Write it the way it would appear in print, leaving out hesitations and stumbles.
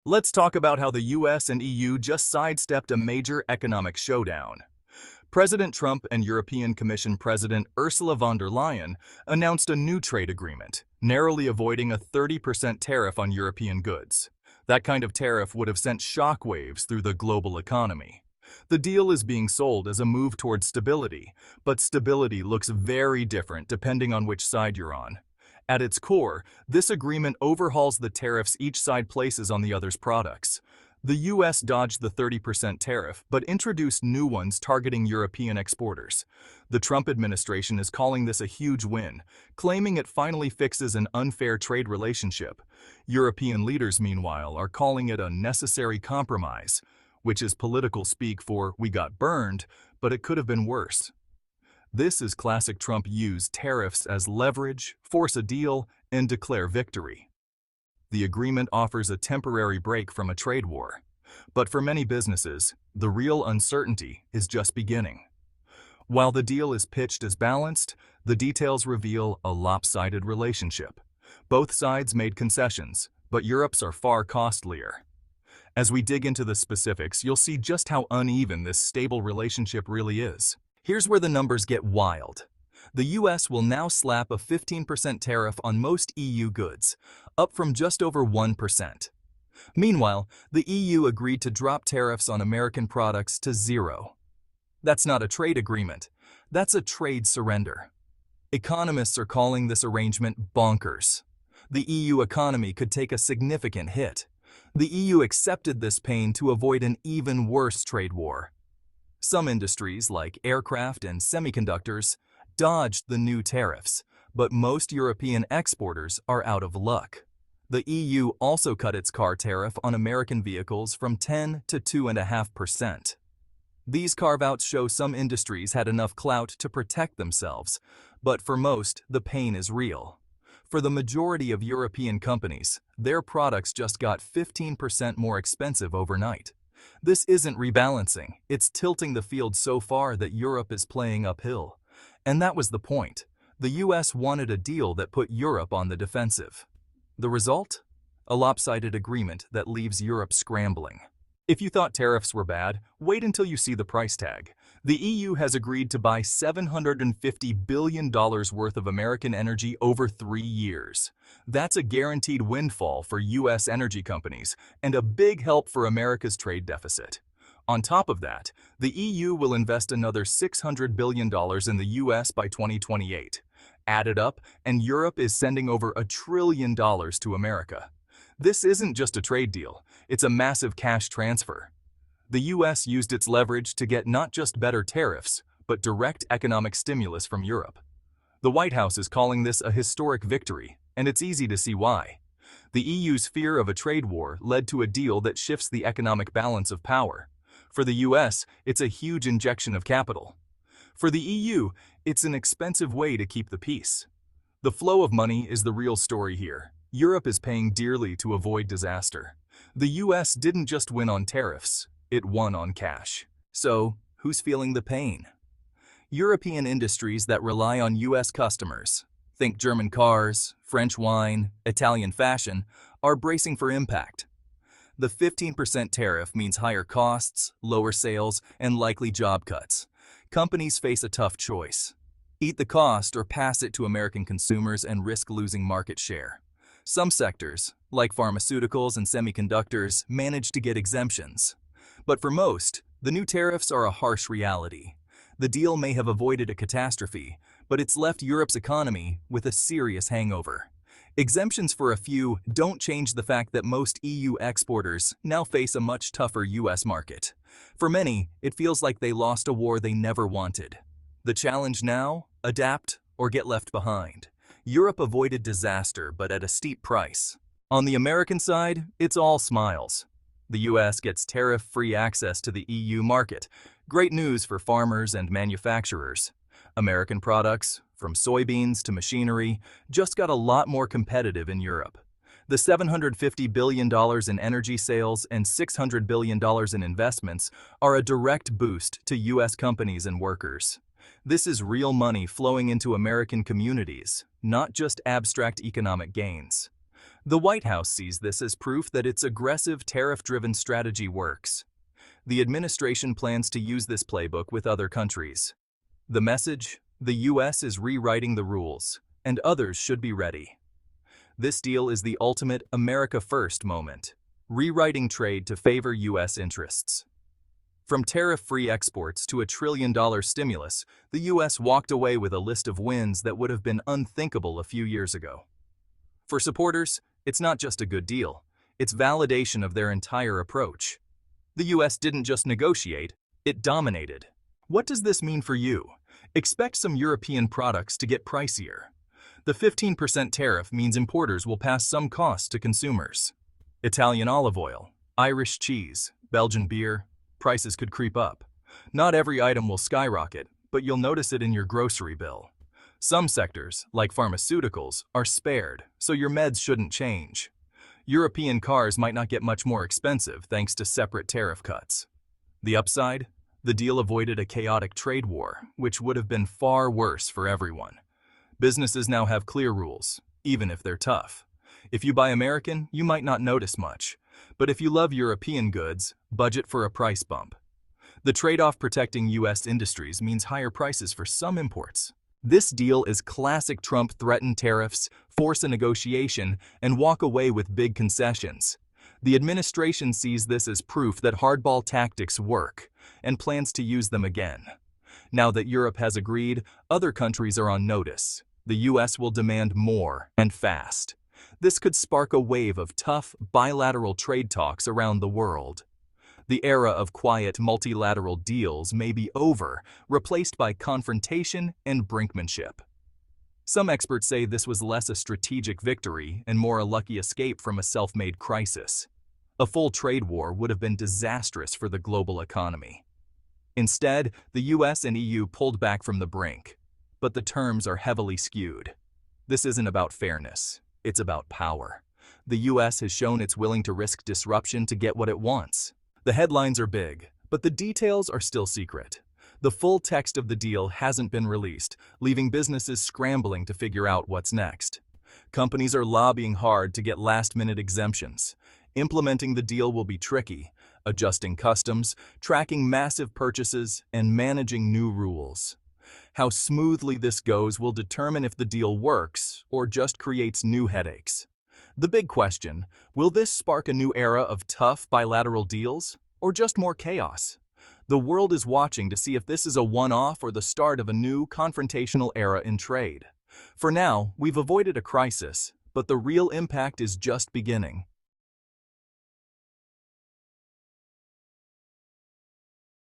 Let's talk about how the US and EU just sidestepped a major economic showdown. President Trump and European Commission President Ursula von der Leyen announced a new trade agreement, narrowly avoiding a 30% tariff on European goods. That kind of tariff would have sent shockwaves through the global economy. The deal is being sold as a move towards stability, but stability looks very different depending on which side you're on. At its core, this agreement overhauls the tariffs each side places on the other's products. The US dodged the 30% tariff, but introduced new ones targeting European exporters. The Trump administration is calling this a huge win, claiming it finally fixes an unfair trade relationship. European leaders, meanwhile, are calling it a necessary compromise, which is political speak for "we got burned, but it could have been worse." This is classic Trump use tariffs as leverage, force a deal, and declare victory. The agreement offers a temporary break from a trade war. But for many businesses, the real uncertainty is just beginning. While the deal is pitched as balanced, the details reveal a lopsided relationship. Both sides made concessions, but Europe's are far costlier. As we dig into the specifics, you'll see just how uneven this stable relationship really is. Here's where the numbers get wild. The US will now slap a 15% tariff on most EU goods, up from just over 1%. Meanwhile, the EU agreed to drop tariffs on American products to zero. That's not a trade agreement. That's a trade surrender. Economists are calling this arrangement bonkers. The EU economy could take a significant hit. The EU accepted this pain to avoid an even worse trade war. Some industries, like aircraft and semiconductors, dodged the new tariffs, but most European exporters are out of luck. The EU also cut its car tariff on American vehicles from 10 to 2.5%. These carve-outs show some industries had enough clout to protect themselves, but for most, the pain is real. For the majority of European companies, their products just got 15% more expensive overnight. This isn't rebalancing, it's tilting the field so far that Europe is playing uphill. And that was the point. The US wanted a deal that put Europe on the defensive. The result? A lopsided agreement that leaves Europe scrambling. If you thought tariffs were bad, wait until you see the price tag. The EU has agreed to buy $750 billion worth of American energy over 3 years. That's a guaranteed windfall for US energy companies and a big help for America's trade deficit. On top of that, the EU will invest another $600 billion in the US by 2028. Add it up, and Europe is sending over $1 trillion to America. This isn't just a trade deal, it's a massive cash transfer. The US used its leverage to get not just better tariffs, but direct economic stimulus from Europe. The White House is calling this a historic victory, and it's easy to see why. The EU's fear of a trade war led to a deal that shifts the economic balance of power. For the US, it's a huge injection of capital. For the EU, it's an expensive way to keep the peace. The flow of money is the real story here. Europe is paying dearly to avoid disaster. The US didn't just win on tariffs, it won on cash. So, who's feeling the pain? European industries that rely on US customers, think German cars, French wine, Italian fashion, are bracing for impact. The 15% tariff means higher costs, lower sales, and likely job cuts. Companies face a tough choice. Eat the cost or pass it to American consumers and risk losing market share. Some sectors, like pharmaceuticals and semiconductors, manage to get exemptions. But for most, the new tariffs are a harsh reality. The deal may have avoided a catastrophe, but it's left Europe's economy with a serious hangover. Exemptions for a few don't change the fact that most EU exporters now face a much tougher US market. For many, it feels like they lost a war they never wanted. The challenge now? Adapt or get left behind. Europe avoided disaster, but at a steep price. On the American side, it's all smiles. The US gets tariff-free access to the EU market. Great news for farmers and manufacturers. American products, from soybeans to machinery, just got a lot more competitive in Europe. The $750 billion in energy sales and $600 billion in investments are a direct boost to US companies and workers. This is real money flowing into American communities, not just abstract economic gains. The White House sees this as proof that its aggressive tariff-driven strategy works. The administration plans to use this playbook with other countries. The message: the U.S. is rewriting the rules, and others should be ready. This deal is the ultimate America First moment, rewriting trade to favor U.S. interests. From tariff-free exports to a trillion-dollar stimulus, the U.S. walked away with a list of wins that would have been unthinkable a few years ago. For supporters, it's not just a good deal, it's validation of their entire approach. The U.S. didn't just negotiate, it dominated. What does this mean for you? Expect some European products to get pricier. The 15% tariff means importers will pass some costs to consumers. Italian olive oil, Irish cheese, Belgian beer, prices could creep up. Not every item will skyrocket, but you'll notice it in your grocery bill. Some sectors, like pharmaceuticals, are spared, so your meds shouldn't change. European cars might not get much more expensive thanks to separate tariff cuts. The upside? The deal avoided a chaotic trade war, which would have been far worse for everyone. Businesses now have clear rules, even if they're tough. If you buy American, you might not notice much. But if you love European goods, budget for a price bump. The trade-off protecting U.S. industries means higher prices for some imports. This deal is classic Trump: threaten tariffs, force a negotiation, and walk away with big concessions. The administration sees this as proof that hardball tactics work, and plans to use them again. Now that Europe has agreed, other countries are on notice. The U.S. will demand more, and fast. This could spark a wave of tough, bilateral trade talks around the world. The era of quiet, multilateral deals may be over, replaced by confrontation and brinkmanship. Some experts say this was less a strategic victory and more a lucky escape from a self-made crisis. A full trade war would have been disastrous for the global economy. Instead, the U.S. and EU pulled back from the brink. But the terms are heavily skewed. This isn't about fairness. It's about power. The U.S. has shown it's willing to risk disruption to get what it wants. The headlines are big, but the details are still secret. The full text of the deal hasn't been released, leaving businesses scrambling to figure out what's next. Companies are lobbying hard to get last-minute exemptions. Implementing the deal will be tricky, adjusting customs, tracking massive purchases, and managing new rules. How smoothly this goes will determine if the deal works or just creates new headaches. The big question: will this spark a new era of tough bilateral deals or just more chaos? The world is watching to see if this is a one-off or the start of a new confrontational era in trade. For now, we've avoided a crisis, but the real impact is just beginning.